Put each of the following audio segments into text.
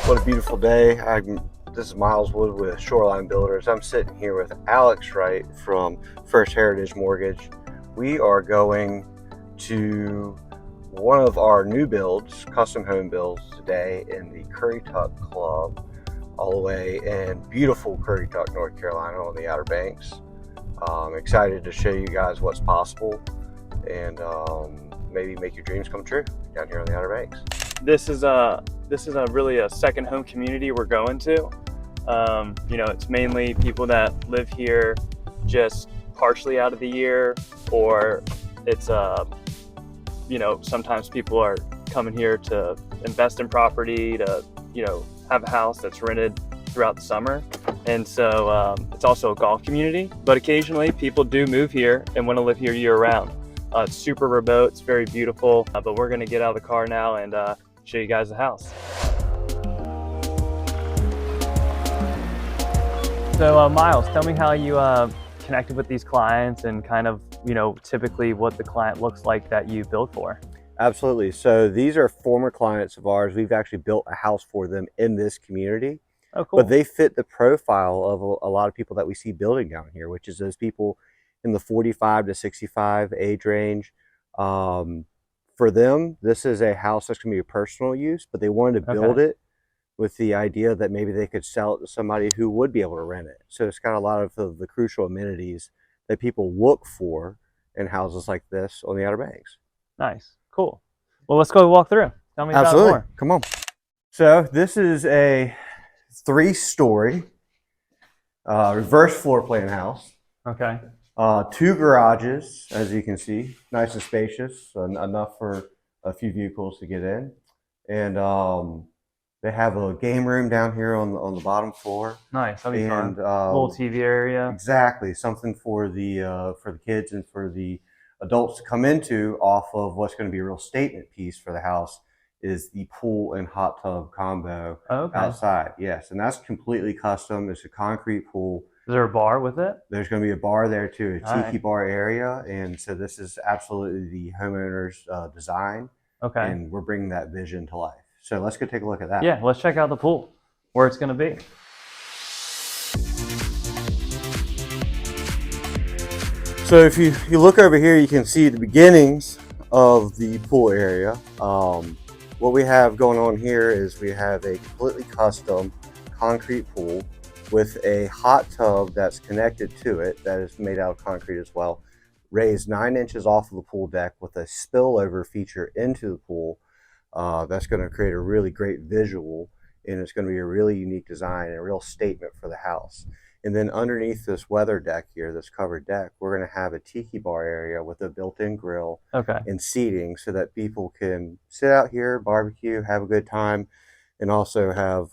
What a beautiful day. This is Myles Wood with Shoreline Builders. I'm sitting here with Alex Wright from First Heritage Mortgage. We are going to one of our new builds, custom home builds today in the Currituck Club, all the way in beautiful Currituck, North Carolina on the Outer Banks. Excited to show you guys what's possible and maybe make your dreams come true down here on the Outer Banks. This is really a second home community we're going to. It's mainly people that live here just partially out of the year, or it's sometimes people are coming here to invest in property, to have a house that's rented throughout the summer. And so it's also a golf community, but occasionally people do move here and want to live here year round. It's super remote, it's very beautiful, but we're going to get out of the car now and show you guys the house. So Myles, tell me how you connected with these clients and kind of, typically what the client looks like that you build for. Absolutely. So these are former clients of ours. We've actually built a house for them in this community. Oh, cool. But they fit the profile of a lot of people that we see building down here, which is those people in the 45 to 65 age range. For them, this is a house that's going to be a personal use, but they wanted to build it with the idea that maybe they could sell it to somebody who would be able to rent it. So it's got a lot of the crucial amenities that people look for in houses like this on the Outer Banks. Nice. Cool. Well, let's go walk through. Tell me about it more. Come on. So this is a 3-story reverse floor plan house. Okay. 2 garages, as you can see, nice and spacious, enough for a few vehicles to get in. And they have a game room down here on the bottom floor. Nice, that'll be fun. Little TV area. Exactly, something for the kids and for the adults to come into off of what's going to be a real statement piece for the house is the pool and hot tub combo outside. Yes, and that's completely custom. It's a concrete pool. Is there a bar with it? There's going to be a bar there too, a tiki bar area. And so this is absolutely the homeowner's design. Okay. And we're bringing that vision to life. So let's go take a look at that. Yeah, let's check out the pool, where it's going to be. So if you look over here, you can see the beginnings of the pool area. What we have going on here is we have a completely custom concrete pool with a hot tub that's connected to it that is made out of concrete as well, raised 9 inches off of the pool deck with a spillover feature into the pool. That's going to create a really great visual, and it's going to be a really unique design and a real statement for the house. And then underneath this weather deck here, this covered deck, we're going to have a tiki bar area with a built-in grill and seating so that people can sit out here, barbecue, have a good time, and also have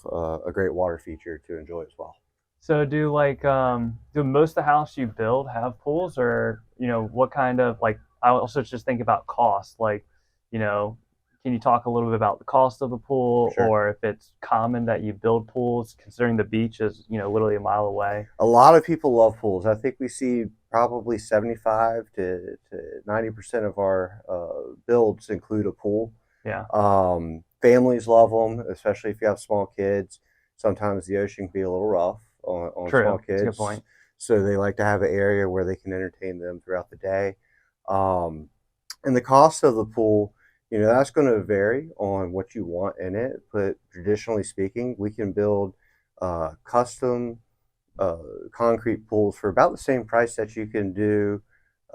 a great water feature to enjoy as well. So do most of the house you build have pools, or what kind of, I also just think about cost, can you talk a little bit about the cost of the pool? Sure. Or if it's common that you build pools, considering the beach is literally a mile away? A lot of people love pools. I think we see probably 75 to 90% of our builds include a pool. Yeah. Families love them, especially if you have small kids. Sometimes the ocean can be a little rough on small kids. That's a good point. So they like to have an area where they can entertain them throughout the day. And the cost of the pool, that's going to vary on what you want in it. But traditionally speaking, we can build custom concrete pools for about the same price that you can do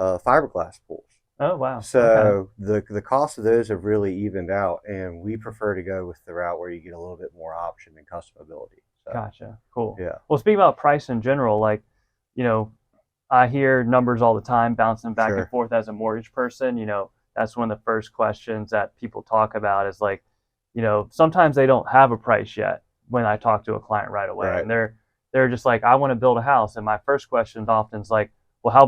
fiberglass pools. Oh, wow. So the cost of those have really evened out, and we prefer to go with the route where you get a little bit more option and customability. So, gotcha. Cool. Yeah. Well, speaking about price in general, I hear numbers all the time bouncing back and forth as a mortgage person. That's one of the first questions that people talk about is sometimes they don't have a price yet when I talk to a client right away. Right. And they're just like, I want to build a house. And my first question often is like, well, how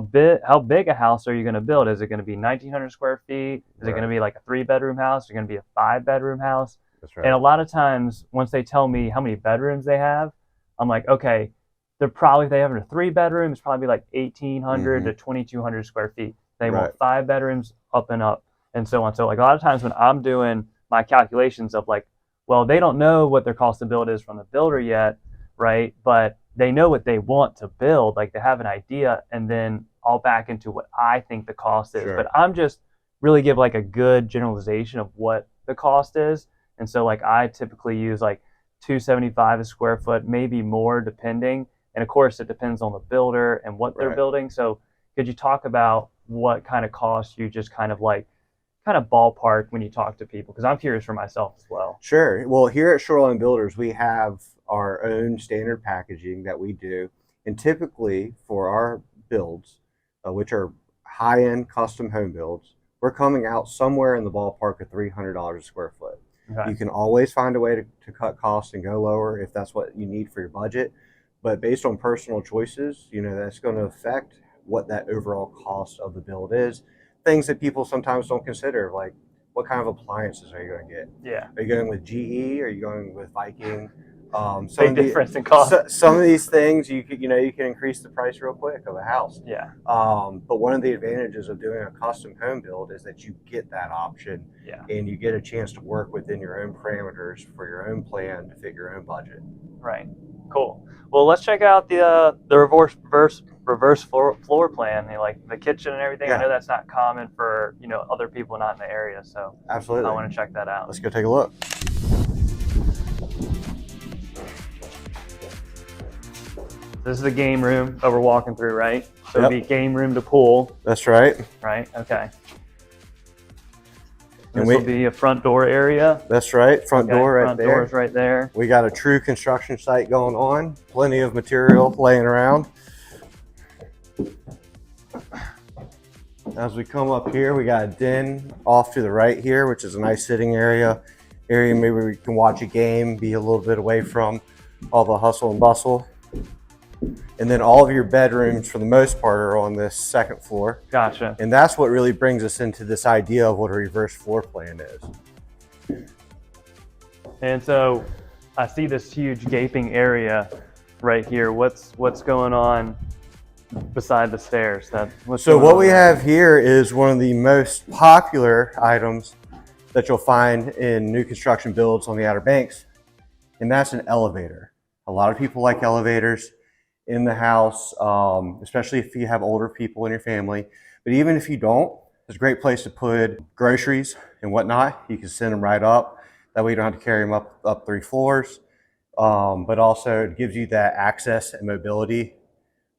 big a house are you going to build? Is it going to be 1,900 square feet? Is it going to be like a 3-bedroom house? Is it going to be a 5-bedroom house? That's right. And a lot of times, once they tell me how many bedrooms they have, I'm like, okay, if they have a 3-bedroom, it's probably like 1,800 to 2,200 square feet. They want 5 bedrooms up and up, and so on. So a lot of times when I'm doing my calculations of Well, they don't know what their cost to build is from the builder yet, right? But they know what they want to build, like they have an idea, and then I'll back into what I think the cost is. Sure. But I'm just really give like a good generalization of what the cost is. And so like I typically use like 275 a square foot, maybe more depending. And of course it depends on the builder and what they're Right. building. So could you talk about what kind of cost you just kind of like kind of ballpark when you talk to people? Because I'm curious for myself as well. Sure. Well, here at Shoreline Builders, we have our own standard packaging that we do. And typically for our builds, which are high-end custom home builds, we're coming out somewhere in the ballpark of $300 a square foot. Okay. You can always find a way to cut costs and go lower if that's what you need for your budget. But based on personal choices, that's going to affect what that overall cost of the build is. Things that people sometimes don't consider, like what kind of appliances are you going to get? Yeah. Are you going with GE? Are you going with Viking? Big difference in cost. Some of these things you can increase the price real quick of a house. Yeah. But one of the advantages of doing a custom home build is that you get that option. Yeah. And you get a chance to work within your own parameters for your own plan to fit your own budget. Right. Cool. Well, let's check out the reverse floor plan, like the kitchen and everything. Yeah. I know that's not common for other people not in the area, so absolutely, I want to check that out. Let's go take a look. This is the game room that we're walking through, right? So Yep. it'd be game room to pool. That's right. Right. Okay. And this will be a front door area. That's right. Front door right there. Front door's right there. We got a true construction site going on. Plenty of material laying around. As we come up here, we got a den off to the right here, which is a nice sitting area. Maybe we can watch a game, be a little bit away from all the hustle and bustle. And then all of your bedrooms, for the most part, are on this second floor. Gotcha. And that's what really brings us into this idea of what a reverse floor plan is. And so I see this huge gaping area right here. What's going on beside the stairs? So what we have here is one of the most popular items that you'll find in new construction builds on the Outer Banks, and that's an elevator. A lot of people like elevators in the house, especially if you have older people in your family. But even if you don't, it's a great place to put groceries and whatnot. You can send them right up. That way you don't have to carry them up 3 floors. But also it gives you that access and mobility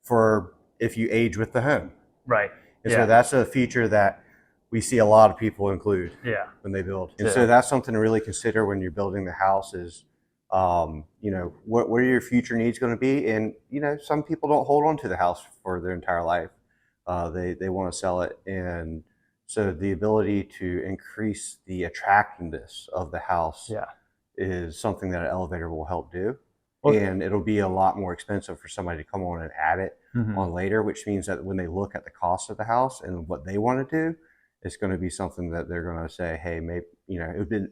for if you age with the home. Right. And so that's a feature that we see a lot of people include when they build. And so that's something to really consider when you're building the house is, what are your future needs going to be? And, some people don't hold on to the house for their entire life. They want to sell it. And so the ability to increase the attractiveness of the house is something that an elevator will help do. Okay. And it'll be a lot more expensive for somebody to come on and add it on later, which means that when they look at the cost of the house and what they want to do, it's going to be something that they're going to say, hey, maybe,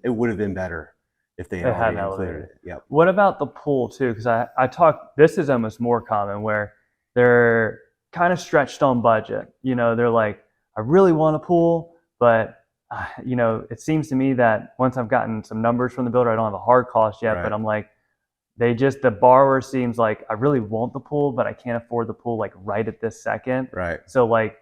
it would have been better if they had included it. Yep. What about the pool too? Because I talk, this is almost more common where they're kind of stretched on budget. They're like, I really want a pool, but it seems to me that once I've gotten some numbers from the builder, I don't have a hard cost yet, but I'm like, the borrower seems like, I really want the pool, but I can't afford the pool like right at this second. Right. So like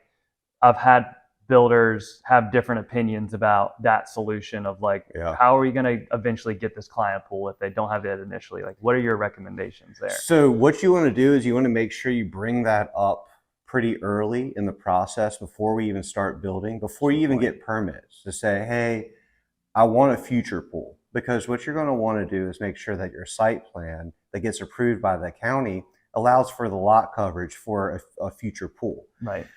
I've had builders have different opinions about that solution of like, how are we going to eventually get this client pool if they don't have it initially? Like, what are your recommendations there? So what you want to do is you want to make sure you bring that up pretty early in the process before we even start building, before you even get permits, to say, hey, I want a future pool. Because what you're going to want to do is make sure that your site plan that gets approved by the county allows for the lot coverage for a future pool. Right.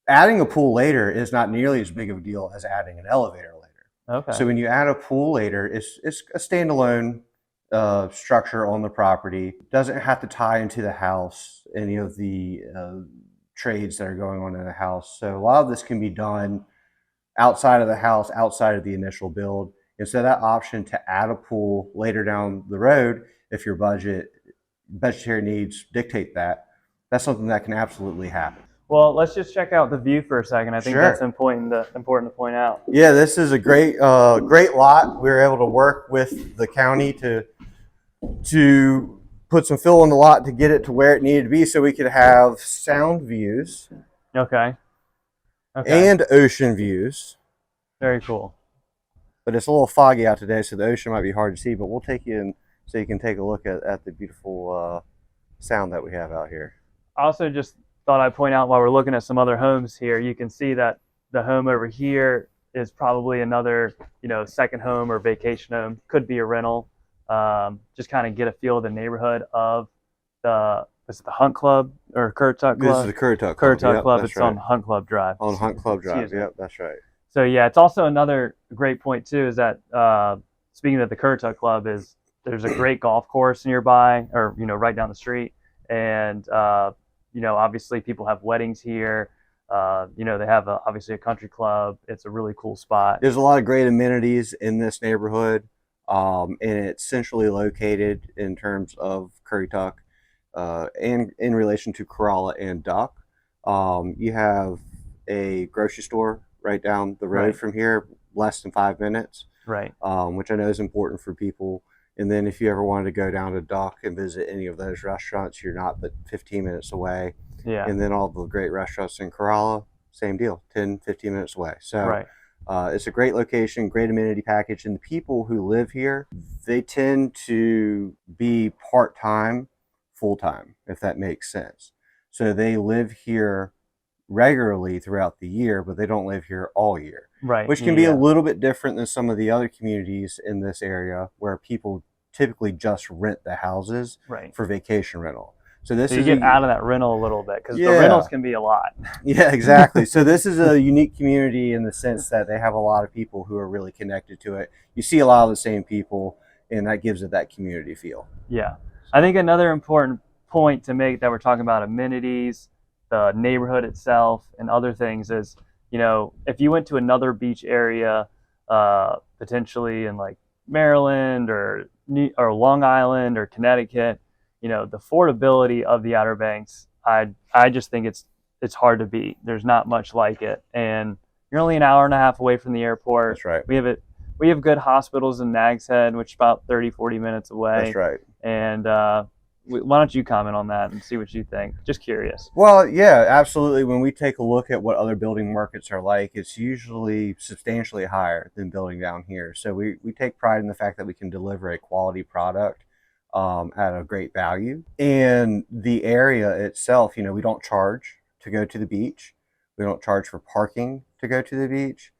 Adding a pool later is not nearly as big of a deal as adding an elevator later. Okay. So when you add a pool later, it's a standalone structure on the property. Doesn't have to tie into the house, any of the trades that are going on in the house. So a lot of this can be done outside of the house, outside of the initial build. And so that option to add a pool later down the road, if your budgetary needs dictate that, that's something that can absolutely happen. Well, let's just check out the view for a second. I think Sure. that's important to point out. Yeah, this is a great great lot. We were able to work with the county to put some fill in the lot to get it to where it needed to be, so we could have sound views Okay. Okay. and ocean views. Very cool. But it's a little foggy out today, so the ocean might be hard to see. But we'll take you in so you can take a look at the beautiful sound that we have out here. I also just thought I'd point out, while we're looking at some other homes here, you can see that the home over here is probably another, second home or vacation home. Could be a rental. Just kind of get a feel of the neighborhood of the Hunt Club or Currituck Club? This is the Currituck Club. Currituck Club. It's right. On Hunt Club Drive. On Hunt Club Drive. Yep, that's right. So yeah, it's also another great point too, is that speaking of the Currituck Club, is there's a great golf course nearby, or right down the street, and obviously people have weddings here. They have obviously a country club. It's a really cool spot. There's a lot of great amenities in this neighborhood, and it's centrally located in terms of Currituck, and in relation to Corolla and Duck. You have a grocery store right down the road from here, less than 5 minutes, right? Which I know is important for people. And then if you ever wanted to go down to Duck and visit any of those restaurants, you're not but 15 minutes away. Yeah. And then all the great restaurants in Corolla, same deal, 10, 15 minutes away. So it's a great location, great amenity package. And the people who live here, they tend to be part-time, full-time, if that makes sense. So they live here regularly throughout the year, but they don't live here all year. Right. Which can be a little bit different than some of the other communities in this area, where people typically just rent the houses for vacation rental. So you get out of that rental a little bit, because the rentals can be a lot. Yeah, exactly. So this is a unique community in the sense that they have a lot of people who are really connected to it. You see a lot of the same people, and that gives it that community feel. Yeah. I think another important point to make, that we're talking about amenities, the neighborhood itself, and other things, is, if you went to another beach area, potentially in like Maryland or Long Island or Connecticut, the affordability of the Outer Banks, I just think it's hard to beat. There's not much like it, and you're only an hour and a half away from the airport. That's right. We have good hospitals in Nags Head, which is about 30-40 minutes away. That's right. And why don't you comment on that and see what you think? Just curious. Well, yeah, absolutely. When we take a look at what other building markets are like, it's usually substantially higher than building down here. So we take pride in the fact that we can deliver a quality product at a great value. And the area itself, we don't charge to go to the beach. We don't charge for parking to go to the beach.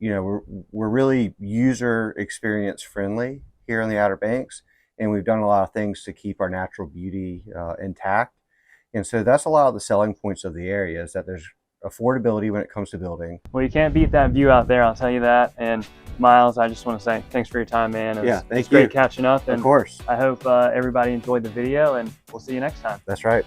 We're really user experience friendly here in the Outer Banks. And we've done a lot of things to keep our natural beauty intact. And so that's a lot of the selling points of the area, is that there's affordability when it comes to building. Well, you can't beat that view out there, I'll tell you that. And Myles, I just want to say thanks for your time, man. It's great catching up. And of course. I hope everybody enjoyed the video, and we'll see you next time. That's right.